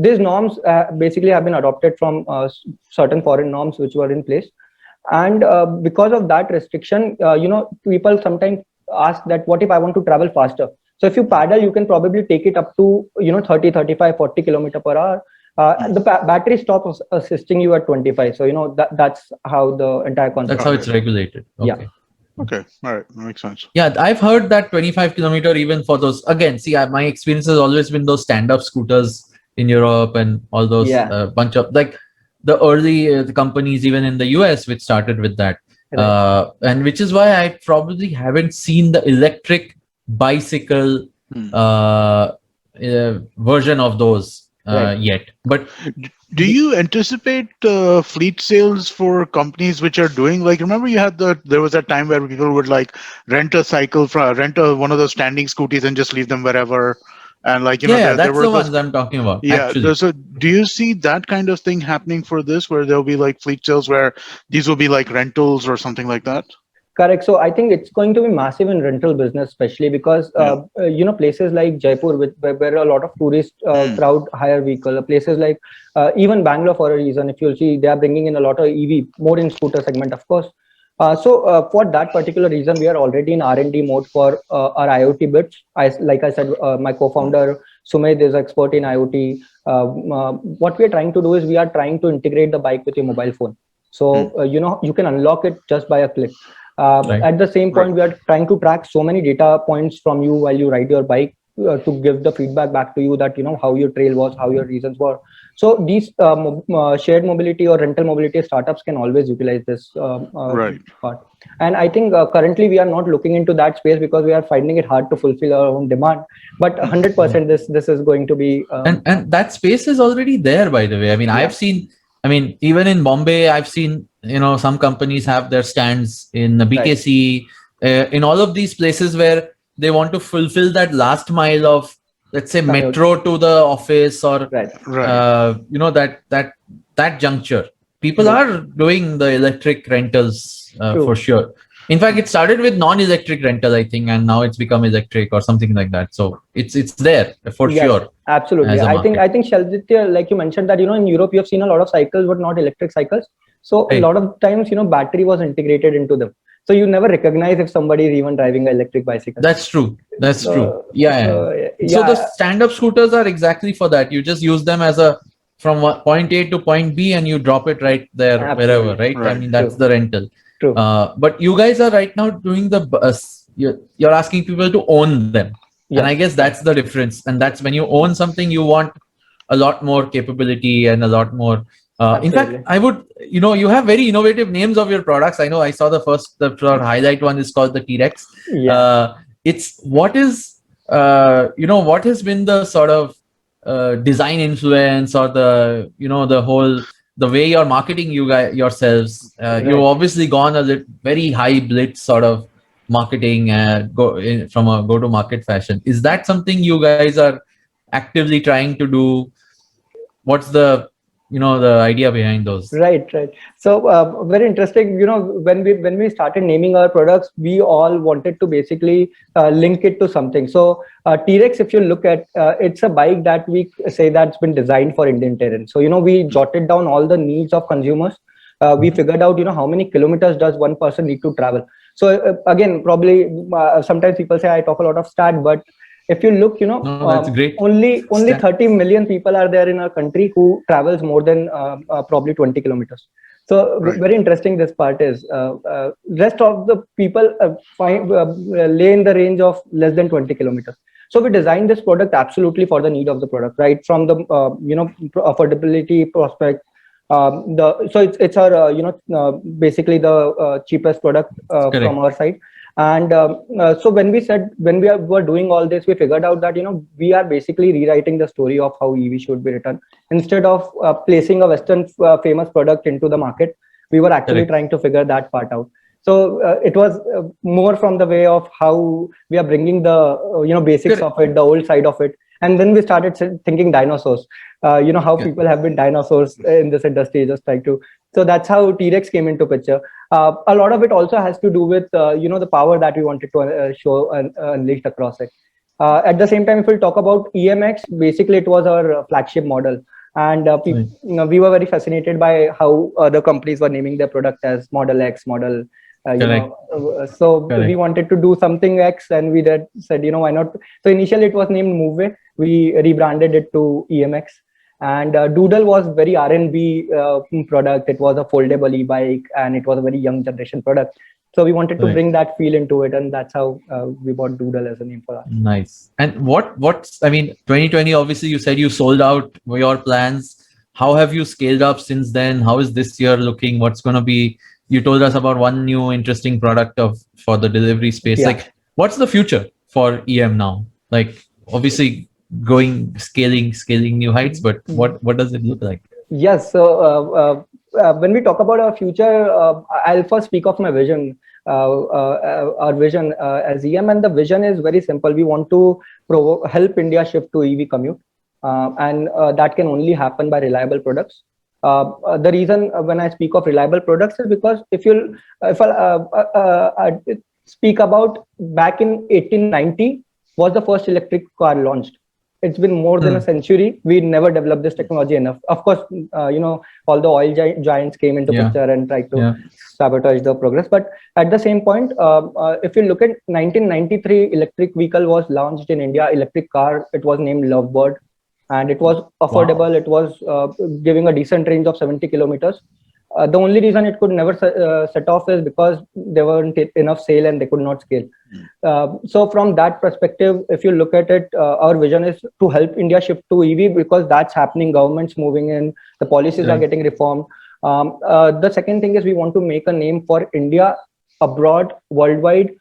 Speaker 4: these norms basically have been adopted from certain foreign norms which were in place, and because of that restriction, people sometimes ask that what if I want to travel faster? So if you paddle, you can probably take it up to 30, 35, 40 km/h. The battery stops assisting you at 25. So that's how the entire concept.
Speaker 3: That's how it's regulated. Okay.
Speaker 4: Yeah.
Speaker 2: Okay. All right. That makes sense.
Speaker 3: Yeah, I've heard that 25 kilometer even for those. Again, see, my experience has always been those stand-up scooters in Europe and all those bunch of like the early the companies even in the US which started with that.
Speaker 4: Right.
Speaker 3: And which is why I probably haven't seen the electric bicycle version of those yet. But
Speaker 2: do you anticipate fleet sales for companies which are doing, like, remember you had there was a time where people would like rent a cycle one of those standing scooties and just leave them wherever, and like, you know, there
Speaker 3: that's
Speaker 2: were
Speaker 3: the
Speaker 2: those,
Speaker 3: ones I'm talking about.
Speaker 2: yeah,
Speaker 3: Actually,
Speaker 2: so do you see that kind of thing happening for this, where there'll be like fleet sales where these will be like rentals or something like that?
Speaker 4: Correct. So I think it's going to be massive in rental business, especially because places like Jaipur, where a lot of tourist crowd hire vehicle. Places like even Bangalore, for a reason, if you'll see, they are bringing in a lot of EV, more in scooter segment, of course. So for that particular reason, we are already in R&D mode for our IoT bits. Like I said, my co-founder Sumedh is expert in IoT. What we are trying to do is we are trying to integrate the bike with your mobile phone. So you can unlock it just by a click. At the same point, we are trying to track so many data points from you while you ride your bike to give the feedback back to you that how your trail was, how your reasons were. So these shared mobility or rental mobility startups can always utilize this part. And I think currently we are not looking into that space because we are finding it hard to fulfill our own demand. But 100% this is going to be
Speaker 3: and that space is already there, by the way. I mean, I've seen. I mean, even in Bombay, I've seen, some companies have their stands in the BKC, in all of these places where they want to fulfill that last mile of, let's say, metro to the office, or, that juncture. People are doing the electric rentals for sure. In fact, it started with non-electric rental, I think, and now it's become electric or something like that. So it's there for sure.
Speaker 4: Absolutely. I think Shiladitya, like you mentioned that, in Europe, you have seen a lot of cycles, but not electric cycles. So a lot of times, battery was integrated into them. So you never recognize if somebody is even driving an electric bicycle.
Speaker 3: That's true. That's true. Yeah. So the stand-up scooters are exactly for that. You just use them as from point A to point B, and you drop it right there, wherever, right? I mean, that's the rental.
Speaker 4: True.
Speaker 3: But you guys are right now doing the bus. You're asking people to own them. And I guess that's the difference. And that's when you own something, you want a lot more capability and a lot more. In fact, I would, you have very innovative names of your products. I know I saw the highlight one is called the TRex. What has been the sort of design influence, or the way you're marketing yourselves? You've obviously gone very high blitz sort of marketing from a go-to-market fashion. Is that something you guys are actively trying to do? What's the idea behind those?
Speaker 4: Right. So very interesting. When we started naming our products, we all wanted to basically link it to something. So TRex, if you look at, it's a bike that we say that's been designed for Indian terrain. So we jotted down all the needs of consumers. We figured out how many kilometers does one person need to travel. So again, probably sometimes people say I talk a lot of stat, but if you look,
Speaker 3: that's great.
Speaker 4: only 30 million people are there in our country who travels more than probably 20 kilometers. So very interesting this part is. Rest of the people lay in the range of less than 20 kilometers. So we designed this product absolutely for the need of the product, right? From the affordability prospect. So it's our basically the cheapest product from our side. And so when we were doing all this, we figured out that we are basically rewriting the story of how EV should be written. Instead of placing a Western famous product into the market, we were actually trying to figure that part out. So it was more from the way of how we are bringing the basics of it, the old side of it. And then we started thinking dinosaurs. How people have been dinosaurs in this industry, just trying to. So that's how TRex came into picture. A lot of it also has to do with the power that we wanted to show and unleashed across it. At the same time, if we talk about EMX, basically it was our flagship model, and we were very fascinated by how other companies were naming their product as Model X, Model. We wanted to do something X, and we said, why not? So initially it was named Moveway. We rebranded it to EMX. And Doodle was very R&B product. It was a foldable e-bike, and it was a very young generation product. So we wanted to bring that feel into it, and that's how we bought Doodle as a name for us.
Speaker 3: Nice. And 2020, obviously you said you sold out your plans. how have you scaled up since then? How is this year looking? What's going to be? You told us about one new interesting product for the delivery space.
Speaker 4: Yeah.
Speaker 3: Like, what's the future for EM now? Like, obviously, scaling new heights, but what does it look like?
Speaker 4: Yes. So when we talk about our future, I'll first speak of my vision. Our vision as EM, and the vision is very simple. We want to help India shift to EV commute, and that can only happen by reliable products. The reason when I speak of reliable products is because if I speak about back in 1890 was the first electric car launched. It's been more than a century. We never developed this technology enough. Of course, all the oil giants came into picture and tried to sabotage the progress. But at the same point, if you look at 1993, electric vehicle was launched in India. Electric car. It was named Lovebird, and it was affordable. Wow. It was giving a decent range of 70 kilometers. The only reason it could never set off is because there weren't enough sale and they could not scale. So from that perspective, if you look at it, our vision is to help India shift to EV because that's happening. Government's moving in, the policies are getting reformed. The second thing is we want to make a name for India abroad, worldwide,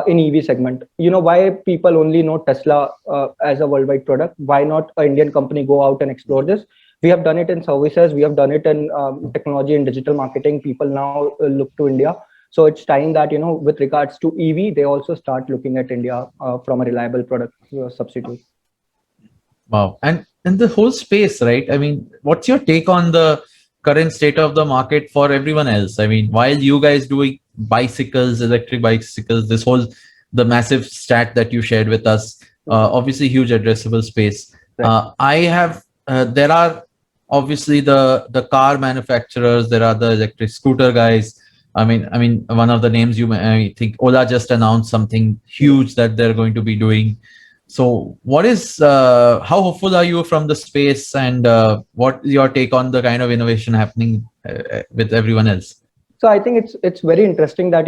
Speaker 4: in EV segment. You know why people only know Tesla as a worldwide product? Why not an Indian company go out and explore this? We have done it in services. We have done it in technology and digital marketing. People now look to India. So it's time that, with regards to EV, they also start looking at India from a reliable product substitute.
Speaker 3: Wow. And the whole space, right? I mean, what's your take on the current state of the market for everyone else? I mean, while you guys doing bicycles, electric bicycles, the massive stat that you shared with us, obviously huge addressable space. Right. There are obviously the car manufacturers, there are the electric scooter guys. I mean, one of the names I think Ola just announced something huge that they're going to be doing. So what is, how hopeful are you from the space, and what is your take on the kind of innovation happening with everyone else?
Speaker 4: So I think it's very interesting that,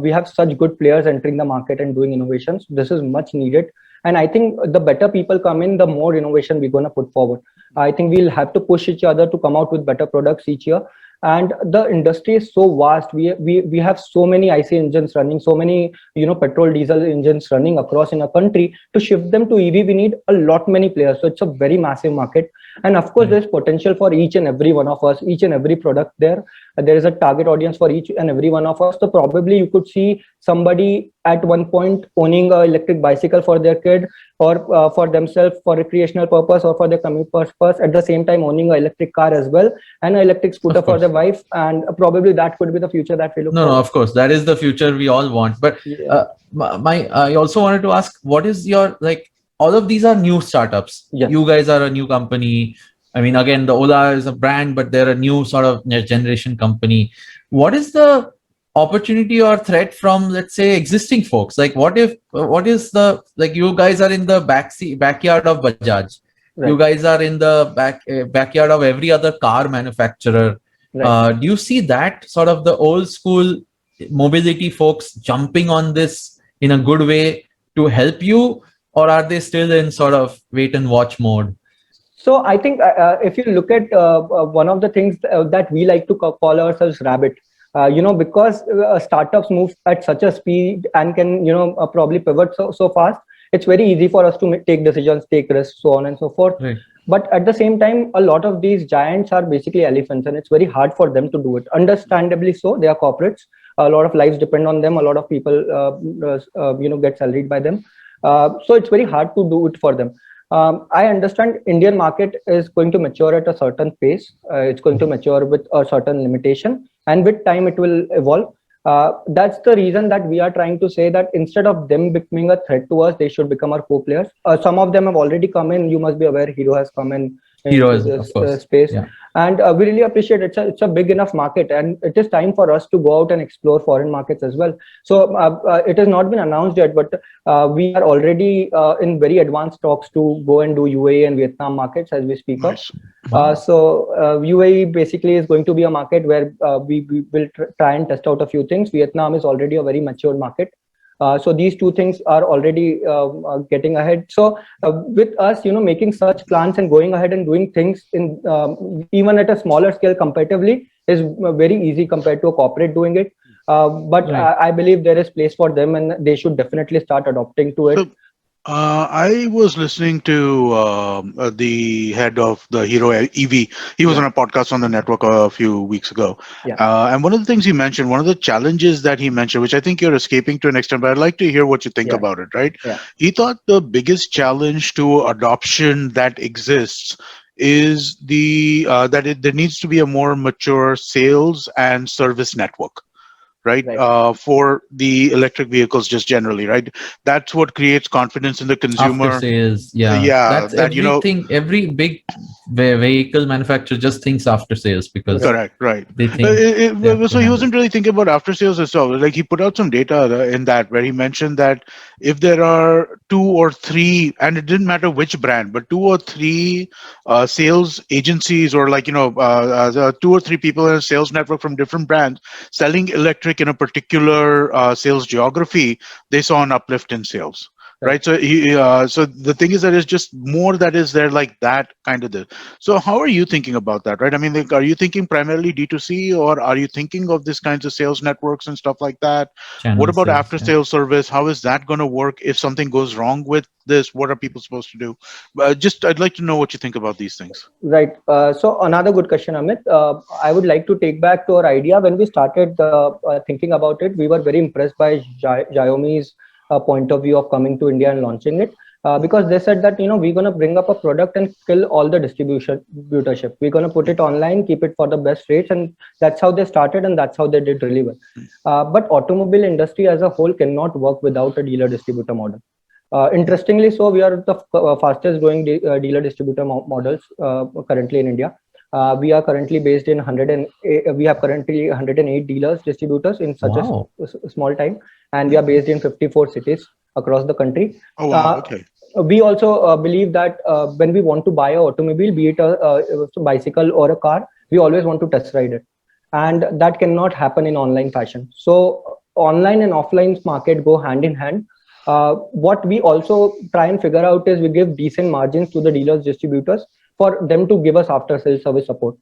Speaker 4: we have such good players entering the market and doing innovations. This is much needed. And I think the better people come in, the more innovation we're going to put forward. I think we'll have to push each other to come out with better products each year. And the industry is so vast. We have so many IC engines running, so many petrol diesel engines running across in a country. To shift them to EV, we need a lot many players. So it's a very massive market. And of course, there's potential for each and every one of us, each and every product there. There is a target audience for each and every one of us. So probably you could see somebody at one point owning an electric bicycle for their kid, or for themselves for recreational purpose, or for their commute purpose, at the same time owning an electric car as well, and an electric scooter for their wife. And probably that could be the future that we look for.
Speaker 3: No, of course, that is the future we all want. But I also wanted to ask, what is your, like, all of these are new startups. Yes. You guys are a new company. I mean, again, the Ola is a brand, but they're a new sort of generation company. What is the opportunity or threat from, let's say, existing folks? Like, what is the, like, you guys are in the backyard of Bajaj. Right. You guys are in the backyard of every other car manufacturer. Right. Do you see that sort of the old school mobility folks jumping on this in a good way to help you, or are they still in sort of wait and watch mode?
Speaker 4: So I think if you look at one of the things that we like to call ourselves rabbit, because startups move at such a speed and can, probably pivot so fast, it's very easy for us to take decisions, take risks, so on and so forth. Right. But at the same time, a lot of these giants are basically elephants, and it's very hard for them to do it. Understandably so, they are corporates. A lot of lives depend on them. A lot of people, get salaried by them. So it's very hard to do it for them. I understand Indian market is going to mature at a certain pace. It's going to mature with a certain limitation, and with time it will evolve. That's the reason that we are trying to say that instead of them becoming a threat to us, they should become our co-players. Some of them have already come in. You must be aware, Hero has come in this space. Yeah. And we really appreciate it. It's a big enough market, and it is time for us to go out and explore foreign markets as well. So it has not been announced yet, but we are already in very advanced talks to go and do UAE and Vietnam markets as we speak of. So UAE basically is going to be a market where we will try and test out a few things. Vietnam is already a very mature market. So these two things are already getting ahead. So with us, making such plans and going ahead and doing things in even at a smaller scale comparatively is very easy compared to a corporate doing it. But
Speaker 3: Right.
Speaker 4: I believe there is place for them, and they should definitely start adopting to it.
Speaker 2: So, I was listening to the head of the Hero EV. He was
Speaker 4: Yeah.
Speaker 2: on a podcast on the network a few weeks ago.
Speaker 4: Yeah.
Speaker 2: And one of the things he mentioned, one of the challenges that he mentioned, which I think you're escaping to an extent, but I'd like to hear what you think
Speaker 4: Yeah.
Speaker 2: about it, right?
Speaker 4: Yeah.
Speaker 2: He thought the biggest challenge to adoption that exists is there needs to be a more mature sales and service network. Right,
Speaker 4: Right.
Speaker 2: for the electric vehicles, just generally, right? That's what creates confidence in the
Speaker 3: After
Speaker 2: consumer.
Speaker 3: sales, yeah,
Speaker 2: Yeah,
Speaker 3: that's
Speaker 2: that
Speaker 3: everything. Every big vehicle manufacturer just thinks after sales because
Speaker 2: correct, right.
Speaker 3: they think they have to
Speaker 2: So he
Speaker 3: handle.
Speaker 2: wasn't really thinking about after sales itself. Like he put out some data in that where he mentioned that if there are two or three, and it didn't matter which brand, but two or three sales agencies, or two or three people in a sales network from different brands selling electric in a particular sales geography, they saw an uplift in sales. Right. So so the thing is that it's just more that is there like that kind of. So how are you thinking about that, right? I mean, like, are you thinking primarily D2C, or are you thinking of these kinds of sales networks and stuff like that? What
Speaker 3: Channel
Speaker 2: about
Speaker 3: sales,
Speaker 2: after
Speaker 3: yeah.
Speaker 2: sales service? How is that going to work if something goes wrong with this? What are people supposed to do? I'd like to know what you think about these things.
Speaker 4: Right. So another good question, Amit. I would like to take back to our idea when we started thinking about it. We were very impressed by Xiaomi's point of view of coming to India and launching it, because they said that we're gonna bring up a product and kill all the distributorship. We're gonna put it online, keep it for the best rates, and that's how they started, and that's how they did really well. But automobile industry as a whole cannot work without a dealer distributor model. Interestingly, so we are the fastest growing dealer distributor models currently in India. We are currently based in 108. We have currently 108 dealers distributors in such
Speaker 3: Wow.
Speaker 4: a small time, and we are based in 54 cities across the country.
Speaker 2: Oh wow, okay.
Speaker 4: We also believe that when we want to buy an automobile, be it a bicycle or a car, we always want to test ride it, and that cannot happen in online fashion. So online and offline market go hand in hand. What we also try and figure out is we give decent margins to the dealers, distributors, for them to give us after sales service support.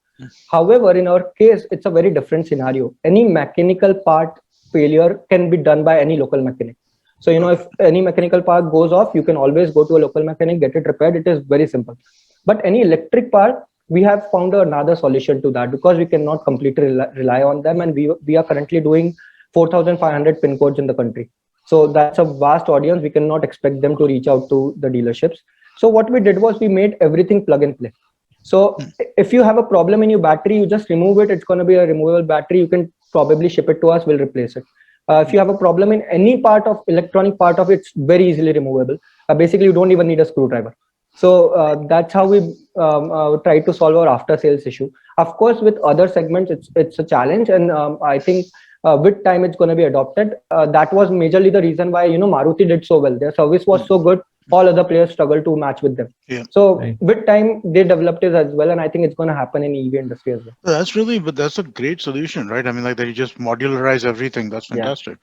Speaker 4: However, in our case, it's a very different scenario. Any mechanical part failure can be done by any local mechanic. So, if any mechanical part goes off, you can always go to a local mechanic, get it repaired. It is very simple. But any electric part, we have found another solution to that, because we cannot completely rely on them. And we are currently doing 4,500 pin codes in the country. So that's a vast audience. We cannot expect them to reach out to the dealerships. So what we did was we made everything plug and play. So if you have a problem in your battery, you just remove it. It's going to be a removable battery. You can probably ship it to us. We'll replace it. If you have a problem in any part of electronic part of it, it's very easily removable. Basically, you don't even need a screwdriver. So that's how we try to solve our after sales issue. Of course, with other segments, it's a challenge. And I think with time it's going to be adopted. That was majorly the reason why Maruti did so well. Their service was so good, all other players struggled to match with them.
Speaker 2: Yeah.
Speaker 4: So with time they developed it as well, and I think it's going to happen in EV industry as well.
Speaker 2: But that's a great solution, right? I mean, like that you just modularize everything. That's fantastic.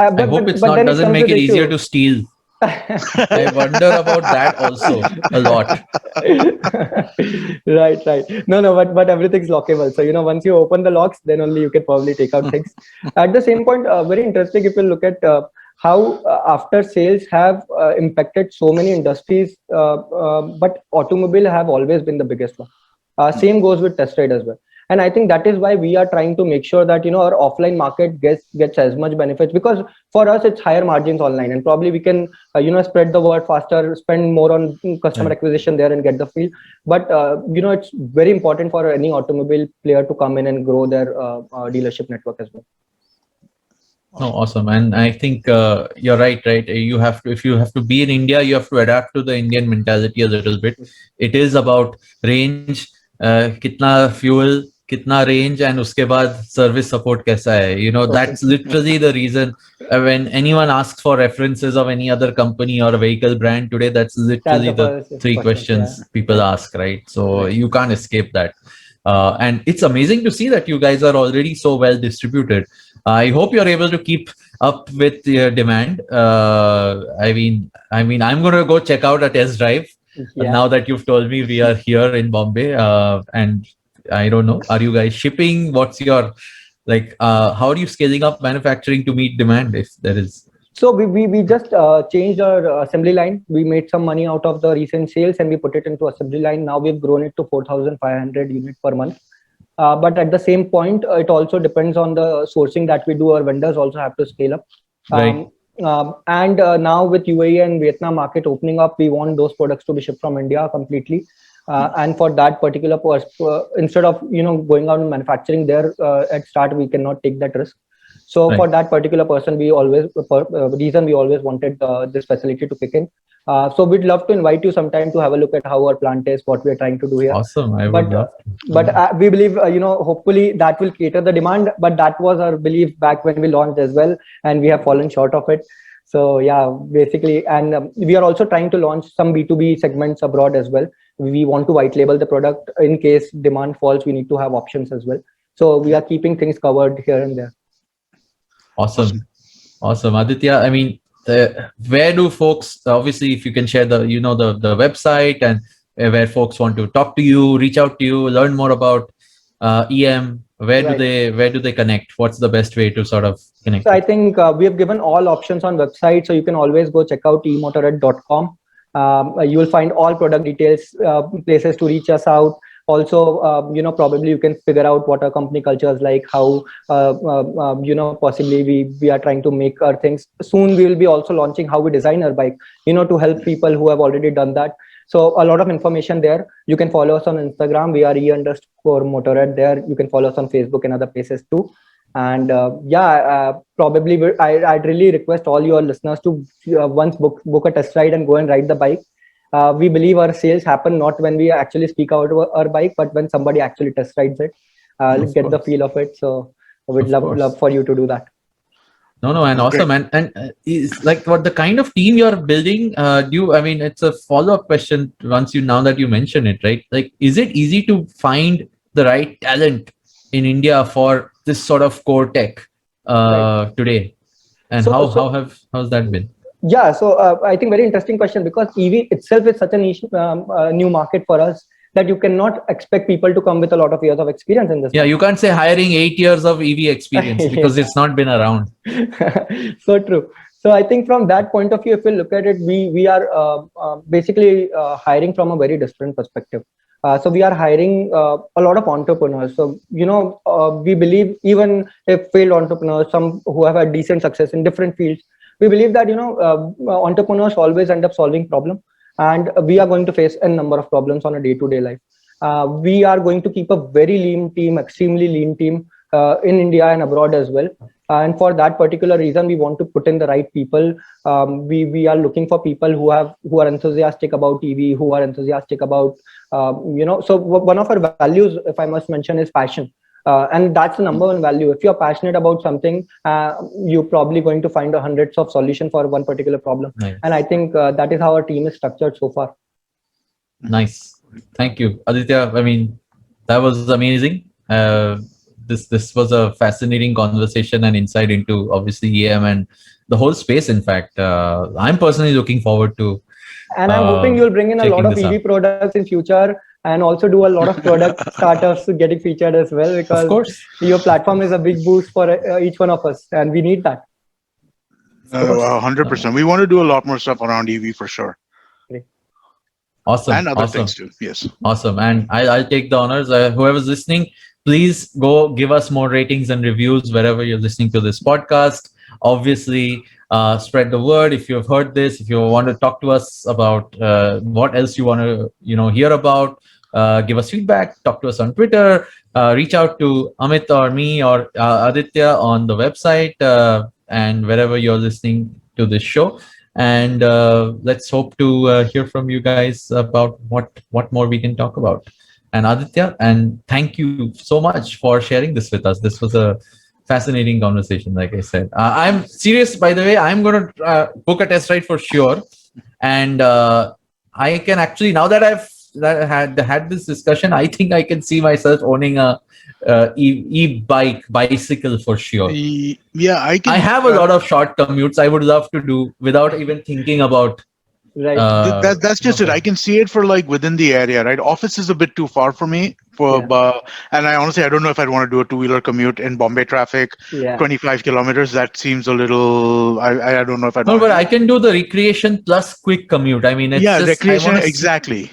Speaker 3: I hope it's not doesn't make it easier to steal. I wonder about that also a lot.
Speaker 4: Right. No, but everything's lockable. So once you open the locks, then only you can probably take out things. At the same point, very interesting if you look at how after sales have impacted so many industries, but automobile have always been the biggest one. Same goes with test ride as well. And I think that is why we are trying to make sure that our offline market gets as much benefits, because for us it's higher margins online, and probably we can spread the word faster, spend more on customer acquisition there and get the feel. But it's very important for any automobile player to come in and grow their dealership network as well.
Speaker 3: Oh, awesome. And I think you're right. You have to, if you have to be in India, you have to adapt to the Indian mentality a little bit. It is about range, kitna fuel, kitna range, and uske baad service support kaisa hai. That's literally the reason when anyone asks for references of any other company or a vehicle brand today, that's literally the three questions people ask, right? So you can't escape that. And it's amazing to see that you guys are already so well distributed. I hope you're able to keep up with your demand. I mean, I'm going to go check out a test drive.
Speaker 4: Yeah.
Speaker 3: Now that you've told me we are here in Bombay, and I don't know, are you guys shipping? What's your, like, how are you scaling up manufacturing to meet demand if there is?
Speaker 4: So we just changed our assembly line. We made some money out of the recent sales and we put it into assembly line. Now we've grown it to 4,500 units per month. But at the same point, it also depends on the sourcing that we do. Our vendors also have to scale up.
Speaker 3: Right.
Speaker 4: And now with UAE and Vietnam market opening up, we want those products to be shipped from India completely. And for that particular instead of going out and manufacturing there at start, we cannot take that risk. So
Speaker 3: Right.
Speaker 4: for that particular person, we always wanted this facility to kick in. So we'd love to invite you sometime to have a look at how our plant is, what we are trying to do here.
Speaker 3: Awesome. I would love to.
Speaker 4: But we believe, hopefully that will cater the demand. But that was our belief back when we launched as well, and we have fallen short of it. So yeah, basically, and we are also trying to launch some B2B segments abroad as well. We want to white label the product in case demand falls. We need to have options as well. So we are keeping things covered here and there.
Speaker 3: Awesome. Aditya, I mean, where do folks, obviously, if you can share the website and where folks want to talk to you, reach out to you, learn more about EM, where do they connect? What's the best way to sort of connect?
Speaker 4: So I think we have given all options on website, so you can always go check out EMotorad.com. You will find all product details, places to reach us out. Also, probably you can figure out what our company culture is like, how, possibly we are trying to make our things. Soon we will be also launching how we design our bike, to help people who have already done that. So a lot of information there. You can follow us on Instagram. We are e_motorad there. You can follow us on Facebook and other places too. And probably I'd really request all your listeners to once book a test ride and go and ride the bike. We believe our sales happen not when we actually speak out our bike, but when somebody actually test rides it, get the feel of it. So we'd love for you to do that.
Speaker 3: No, and awesome. And is like what the kind of team you're building, it's a follow-up question now that you mention it, right? Like, is it easy to find the right talent in India for this sort of core tech today? And how's that been?
Speaker 4: Yeah, so I think very interesting question, because EV itself is such a niche, new market for us that you cannot expect people to come with a lot of years of experience in this.
Speaker 3: Yeah, you can't say hiring 8 years of EV experience because it's not been around.
Speaker 4: So true. So I think from that point of view, if you look at it, we are basically hiring from a very different perspective. So we are hiring a lot of entrepreneurs. So, we believe even if failed entrepreneurs, some who have had decent success in different fields, we believe that, entrepreneurs always end up solving problems, and we are going to face a number of problems on a day-to-day life. We are going to keep a very lean team, extremely lean team in India and abroad as well. And for that particular reason, we want to put in the right people. We are looking for people who are enthusiastic about EV, who are enthusiastic about, so one of our values, if I must mention, is passion. And that's the number one value. If you're passionate about something, you're probably going to find hundreds of solutions for one particular problem.
Speaker 3: Nice.
Speaker 4: And I think that is how our team is structured so far.
Speaker 3: Nice. Thank you, Aditya. I mean, that was amazing. This was a fascinating conversation and insight into obviously EM and the whole space. In fact, I'm personally looking forward to.
Speaker 4: And I'm hoping you'll bring in a lot of EV products in future, and also do a lot of product startups getting featured as well, because
Speaker 3: of course
Speaker 4: your platform is a big boost for each one of us, and we need that.
Speaker 2: 100%. We want to do a lot more stuff around EV for sure.
Speaker 4: Great.
Speaker 3: Awesome.
Speaker 2: And other things too. Yes.
Speaker 3: Awesome. And I'll take the honors. Whoever's listening, please go give us more ratings and reviews wherever you're listening to this podcast. Obviously, spread the word. If you've heard this, if you want to talk to us about what else you want to hear about, give us feedback, talk to us on Twitter, reach out to Amit or me or Aditya on the website and wherever you're listening to this show. And let's hope to hear from you guys about what more we can talk about. And Aditya, and thank you so much for sharing this with us. This was a fascinating conversation, like I said. I'm serious, by the way. I'm going to book a test ride for sure. And I can actually, now that I've had this discussion, I think I can see myself owning a bicycle for sure.
Speaker 2: Yeah,
Speaker 3: I have a lot of short commutes I would love to do without even thinking about.
Speaker 4: Right.
Speaker 2: That's just it. I can see it for like within the area, right? Office is a bit too far for me. And I honestly, I don't know if I'd want to do a two-wheeler commute in Bombay traffic, 25 kilometers. That seems a little. I don't know if I'd.
Speaker 3: No, but I can do the recreation plus quick commute. I mean, it's just
Speaker 2: recreation exactly.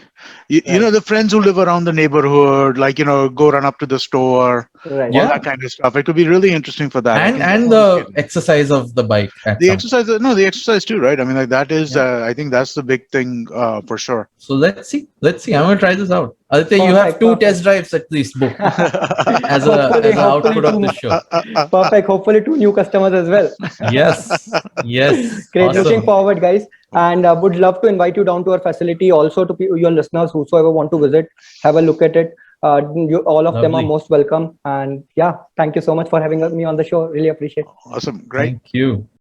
Speaker 2: You know, the friends who live around the neighborhood, like, you know, go run up to the store, all that kind of stuff. It could be really interesting for that.
Speaker 3: And the exercise of the bike.
Speaker 2: The exercise too, right? I mean, like that is, I think that's the big thing for sure.
Speaker 3: So let's see. I'm going to try this out. Aditya, you have 2 test drives at least booked as an output of the show.
Speaker 4: Perfect. Hopefully 2 new customers as well.
Speaker 3: Yes.
Speaker 4: Great.
Speaker 3: Awesome.
Speaker 4: Looking forward, guys. And would love to invite you down to our facility. Also to your listeners, whosoever want to visit, have a look at it. All of them are most welcome. And yeah, thank you so much for having me on the show. Really appreciate it.
Speaker 2: Awesome. Great.
Speaker 3: Thank you.